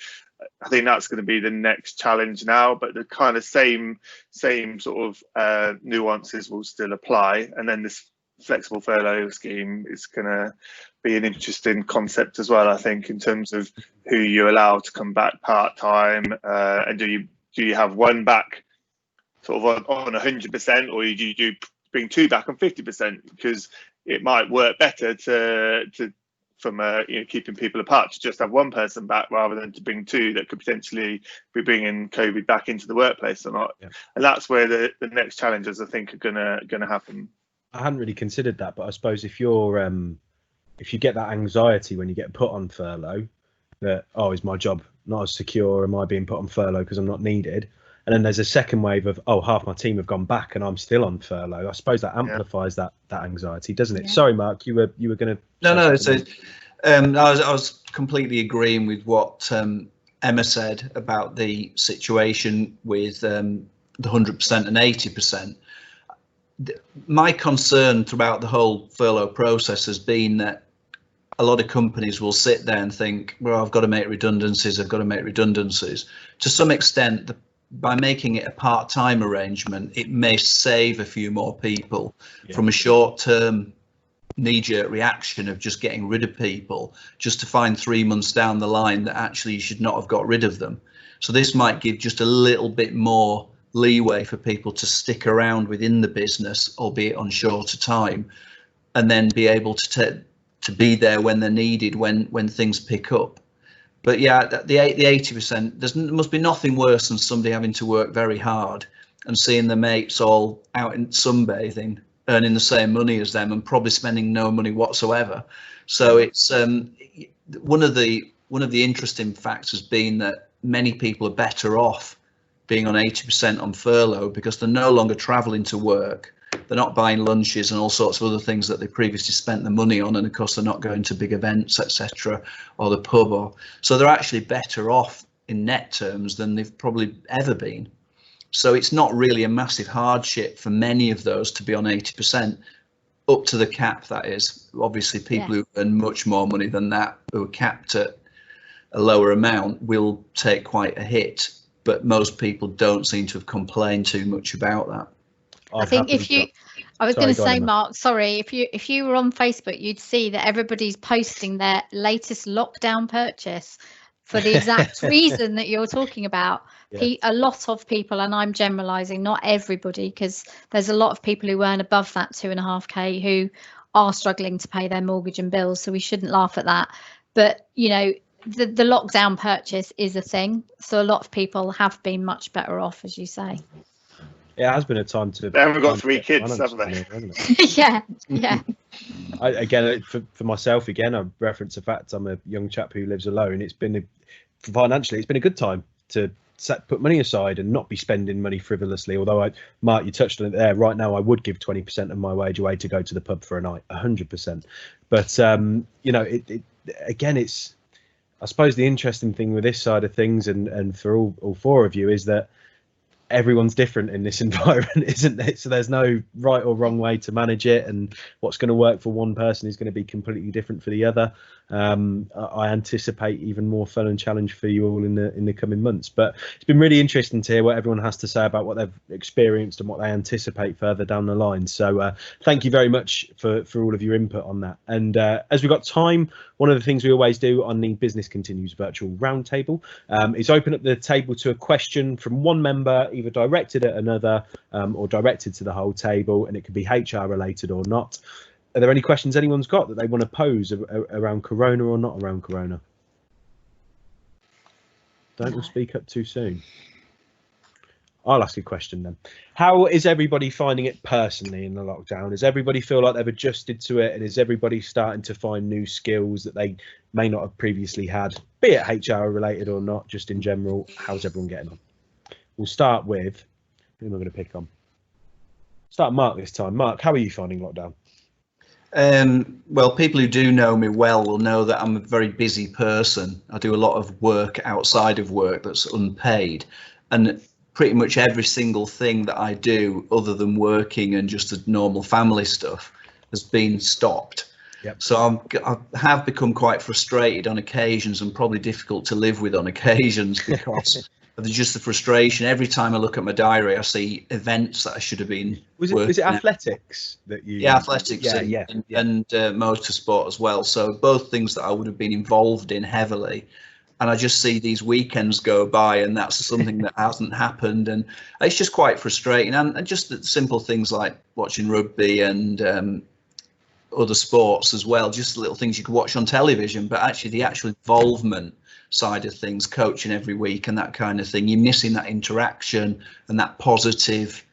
I think that's going to be the next challenge now, but the kind of same sort of nuances will still apply. And then this flexible furlough scheme is going to be an interesting concept as well, I think, in terms of who you allow to come back part-time, and do you have one back sort of on 100%, or do you bring two back on 50%? Because it might work better from keeping people apart to just have one person back rather than to bring two that could potentially be bringing COVID back into the workplace or not. Yeah. And that's where the next challenges I think are gonna happen. I hadn't really considered that, but I suppose if you get that anxiety when you get put on furlough, that is my job not as secure? Am I being put on furlough because I'm not needed? And then there's a second wave of half my team have gone back and I'm still on furlough. I suppose that amplifies that anxiety, doesn't it? Yeah. Sorry, Mark, you were going to. No. So I was completely agreeing with what Emma said about the situation with the 100% and 80%. My concern throughout the whole furlough process has been that a lot of companies will sit there and think, well, I've got to make redundancies. To some extent, by making it a part-time arrangement, it may save a few more people from a short-term knee-jerk reaction of just getting rid of people, just to find 3 months down the line that actually you should not have got rid of them. So this might give just a little bit more leeway for people to stick around within the business, albeit on shorter time, and then be able to be there when they're needed when things pick up. But yeah, the 80%, there must be nothing worse than somebody having to work very hard and seeing their mates all out in sunbathing, earning the same money as them and probably spending no money whatsoever. So it's one of the interesting facts has been that many people are better off being on 80% on furlough because they're no longer travelling to work. They're not buying lunches and all sorts of other things that they previously spent the money on, and of course they're not going to big events, etc., or the pub, so they're actually better off in net terms than they've probably ever been. So it's not really a massive hardship for many of those to be on 80%, up to the cap, that is. Obviously people who earn much more money than that, who are capped at a lower amount will take quite a hit, but most people don't seem to have complained too much about that. I think I was going to say, Mark, sorry, if you were on Facebook, you'd see that everybody's posting their latest lockdown purchase for the exact reason that you're talking about. Yeah. A lot of people, and I'm generalising, not everybody, because there's a lot of people who earn above that 2.5k who are struggling to pay their mortgage and bills, so we shouldn't laugh at that. But, you know, the lockdown purchase is a thing, so a lot of people have been much better off, as you say. It has been a time to. They haven't got 3 kids, haven't they? Yeah, yeah. Again, for myself, again, I reference the fact I'm a young chap who lives alone. It's been financially, it's been a good time to put money aside and not be spending money frivolously. Although, Mark, you touched on it there. Right now, I would give 20% of my wage away to go to the pub for a night, 100%. But you know, again, it's. I suppose the interesting thing with this side of things, and for all 4 of you, is that everyone's different in this environment, isn't it? So there's no right or wrong way to manage it, and what's going to work for one person is going to be completely different for the other. I anticipate even more fun and challenge for you all in the coming months, but it's been really interesting to hear what everyone has to say about what they've experienced and what they anticipate further down the line. So thank you very much for all of your input on that. And as we've got time, one of the things we always do on the Business Continues Virtual Roundtable is open up the table to a question from one member, either directed at another or directed to the whole table, and it could be HR related or not. Are there any questions anyone's got that they want to pose around Corona or not around Corona? Don't all speak up too soon. I'll ask a question then. How is everybody finding it personally in the lockdown? Does everybody feel like they've adjusted to it, and is everybody starting to find new skills that they may not have previously had, be it HR related or not, just in general? How's everyone getting on? We'll start with, who am I going to pick on? Start Mark this time. Mark, how are you finding lockdown? Well, people who do know me well will know that I'm a very busy person. I do a lot of work outside of work that's unpaid, and pretty much every single thing that I do other than working and just the normal family stuff has been stopped. Yep. So I have become quite frustrated on occasions, and probably difficult to live with on occasions, because there's just the frustration. Every time I look at my diary, I see events that I should have been Was it athletics that you? Yeah, athletics and motorsport as well. So both things that I would have been involved in heavily. And I just see these weekends go by, and that's something that hasn't happened. And it's just quite frustrating. And just the simple things like watching rugby and other sports as well, just little things you could watch on television, but actually the actual involvement side of things, coaching every week and that kind of thing, you're missing that interaction and that positive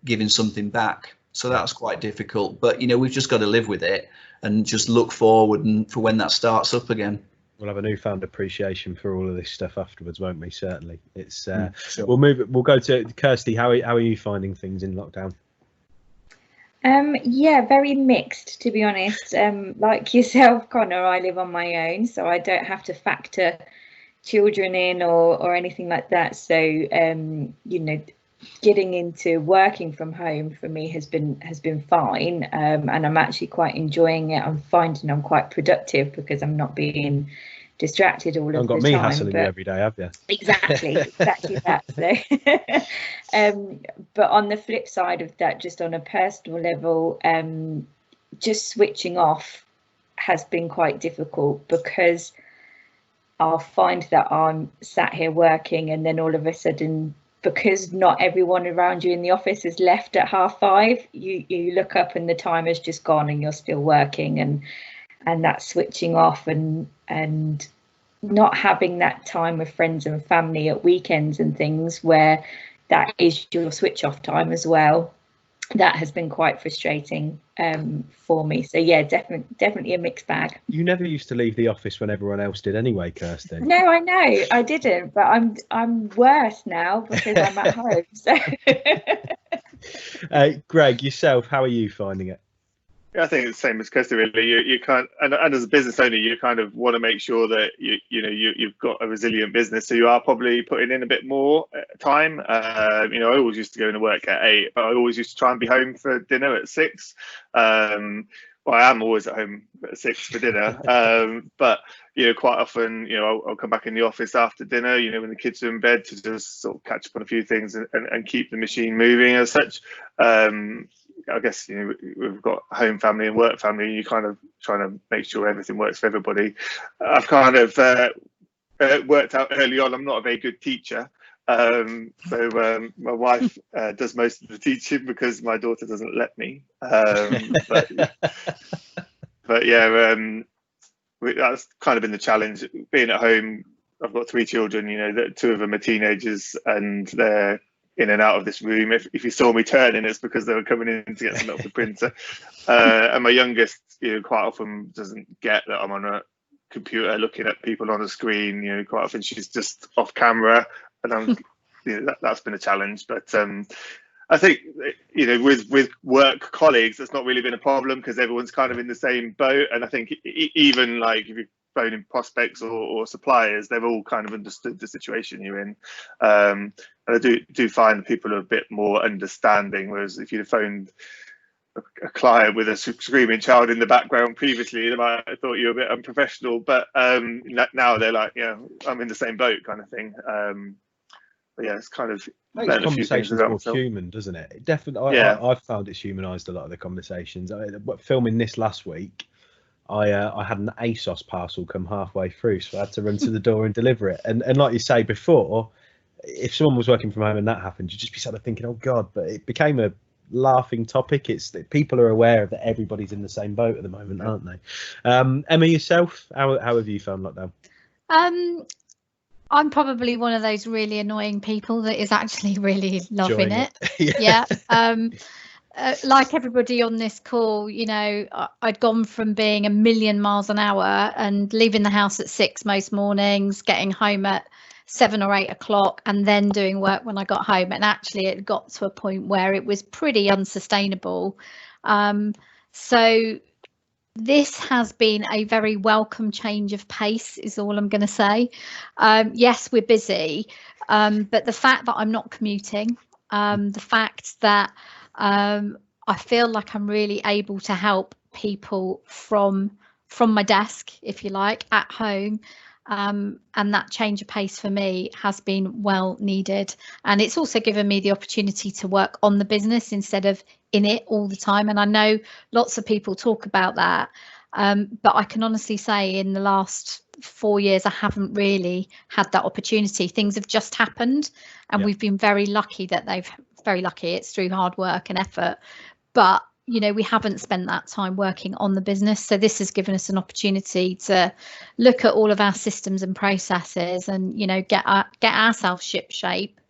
giving something back. So that's quite difficult, but you know, we've just got to live with it and just look forward and for when that starts up again. We'll have a newfound appreciation for all of this stuff afterwards, won't we? Certainly. It's sure. We'll go to Kirsty. How are you finding things in lockdown? Yeah, very mixed, to be honest. Like yourself, Connor, I live on my own, so I don't have to factor children in or anything like that. So you know, getting into working from home for me has been fine, and I'm actually quite enjoying it. I'm finding I'm quite productive because I'm not being distracted all of the time. Got me hassling you every day, have you? Exactly that. So, but on the flip side of that, just on a personal level, just switching off has been quite difficult, because I'll find that I'm sat here working, and then all of a sudden, because not everyone around you in the office has left at 5:30, you look up and the time has just gone and you're still working, and that switching off and not having that time with friends and family at weekends and things where that is your switch off time as well. That has been quite frustrating for me. So yeah, definitely a mixed bag. You never used to leave the office when everyone else did anyway, Kirsty. No, I know I didn't, but I'm worse now because I'm at home. So Greg, yourself, how are you finding it? Yeah, I think it's the same as Kirsty, really. You can't, and as a business owner, you kind of want to make sure that you've got a resilient business, so you are probably putting in a bit more time. You know, I always used to go into work at 8, but I always used to try and be home for dinner at 6. well, I am always at home at 6 for dinner, but quite often, I'll come back in the office after dinner, when the kids are in bed, to just sort of catch up on a few things and keep the machine moving as such. I guess we've got home family and work family, and you kind of trying to make sure everything works for everybody. I've kind of worked out early on I'm not a very good teacher. So my wife does most of the teaching because my daughter doesn't let me. But yeah, that's kind of been the challenge. Being at home, I've got 3 children. 2 of them are teenagers, and they're in and out of this room. If you saw me turning, it's because they were coming in to get something off the printer. And my youngest, quite often doesn't get that I'm on a computer looking at people on a screen. Quite often she's just off camera. And that's been a challenge, but I think with work colleagues, that's not really been a problem because everyone's kind of in the same boat. And I think even like if you're phoning prospects or suppliers, they've all kind of understood the situation you're in. And I do find people are a bit more understanding. Whereas if you'd have phoned a client with a screaming child in the background previously, they might have thought you were a bit unprofessional. But now they're like, I'm in the same boat kind of thing. But yeah, it's kind of makes conversations more human, doesn't it? It definitely. Yeah. I've found it's humanised a lot of the conversations. Filming this last week, I had an ASOS parcel come halfway through, so I had to run to the door and deliver it. And like you say before, if someone was working from home and that happened, you'd just be sort of thinking, oh God, but it became a laughing topic. It's that people are aware that everybody's in the same boat at the moment, aren't they? Emma, yourself, how have you found lockdown? I'm probably one of those really annoying people that is actually really loving it. Yeah. Like everybody on this call, I'd gone from being a million miles an hour and leaving the house at 6 most mornings, getting home at 7 or 8 o'clock, and then doing work when I got home. And actually it got to a point where it was pretty unsustainable. So this has been a very welcome change of pace, is all I'm going to say. Yes, we're busy, but the fact that I'm not commuting, the fact that I feel like I'm really able to help people from my desk, if you like, at home, and that change of pace for me has been well needed. And it's also given me the opportunity to work on the business instead of in it all the time. And I know lots of people talk about that, but I can honestly say in the last 4 years, I haven't really had that opportunity. Things have just happened, and we've been very lucky that it's through hard work and effort. But we haven't spent that time working on the business. So this has given us an opportunity to look at all of our systems and processes and, get ourselves ship shape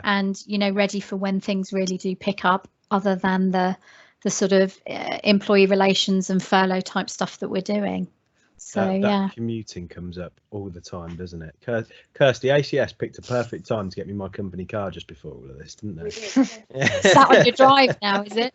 and, ready for when things really do pick up, other than the sort of employee relations and furlough type stuff that we're doing. So that commuting comes up all the time, doesn't it? Kirsty, ACS picked a perfect time to get me my company car just before all of this, didn't they? Is that on your drive now, is it?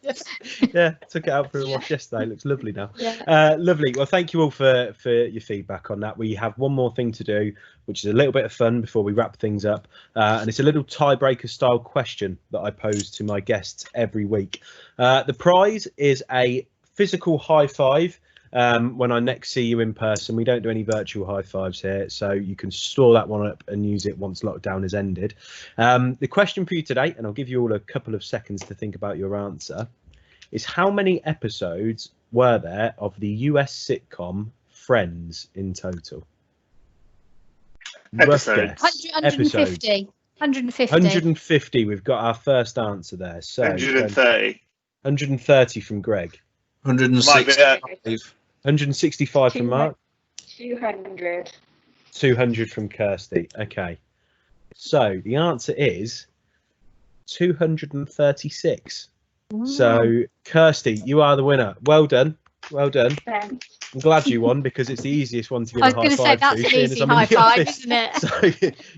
Yeah, took it out for a wash yesterday. Looks lovely now. Yeah. Lovely. Well, thank you all for your feedback on that. We have one more thing to do, which is a little bit of fun before we wrap things up. And it's a little tiebreaker style question that I pose to my guests every week. The prize is a physical high five. When I next see you in person. We don't do any virtual high fives here, so you can store that one up and use it once lockdown has ended. The question for you today, and I'll give you all a couple of seconds to think about your answer, is how many episodes were there of the US sitcom Friends in total? Episodes. 150. 150. We've got our first answer there. So 130. 130 from Greg. 165. 165 from Mark. 200. 200 from Kirsty. Okay. So the answer is 236. Ooh. So Kirsty, you are the winner. Well done. Well done. Thanks. I'm glad you won because it's the easiest one to give a high five to. I was going to say that's an easy high five, isn't it? So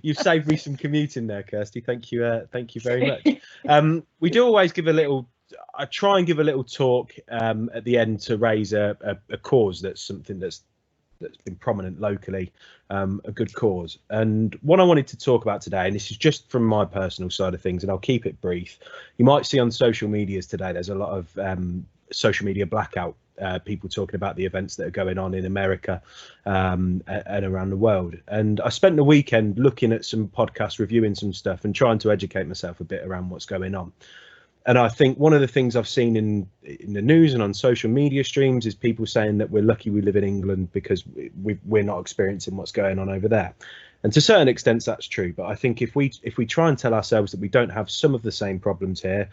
you've saved me some commuting there, Kirsty. Thank you. Thank you very much. We do always give a little. I try and give a little talk at the end to raise a cause that's something that's been prominent locally, a good cause. And what I wanted to talk about today, and this is just from my personal side of things, and I'll keep it brief. You might see on social medias today, there's a lot of social media blackout. People talking about the events that are going on in America and around the world. And I spent the weekend looking at some podcasts, reviewing some stuff and trying to educate myself a bit around what's going on. And I think one of the things I've seen in the news and on social media streams is people saying that we're lucky we live in England because we're not experiencing what's going on over there. And to certain extents, that's true. But I think if we try and tell ourselves that we don't have some of the same problems here,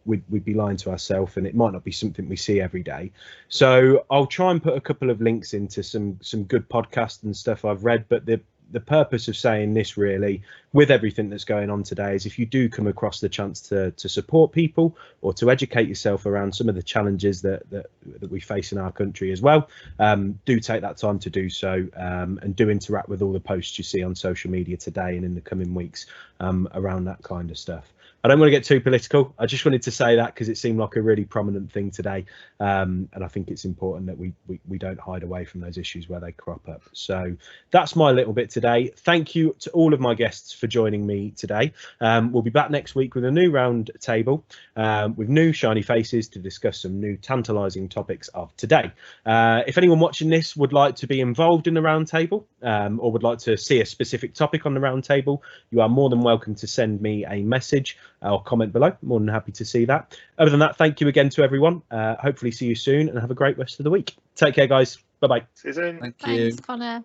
we'd be lying to ourselves, and it might not be something we see every day. So I'll try and put a couple of links into some good podcasts and stuff I've read. But the purpose of saying this really, with everything that's going on today, is if you do come across the chance to support people or to educate yourself around some of the challenges that we face in our country as well, do take that time to do so, and do interact with all the posts you see on social media today and in the coming weeks around that kind of stuff. I don't want to get too political. I just wanted to say that because it seemed like a really prominent thing today, and I think it's important that we don't hide away from those issues where they crop up. So that's my little bit today. Thank you to all of my guests for joining me today. We'll be back next week with a new round table with new shiny faces to discuss some new tantalising topics of today. If anyone watching this would like to be involved in the round table or would like to see a specific topic on the round table, you are more than welcome to send me a message or comment below. More than happy to see that. Other than that, thank you again to everyone. Hopefully see you soon and have a great rest of the week. Take care, guys. Bye bye. See you soon. Thank you. Thanks, Connor.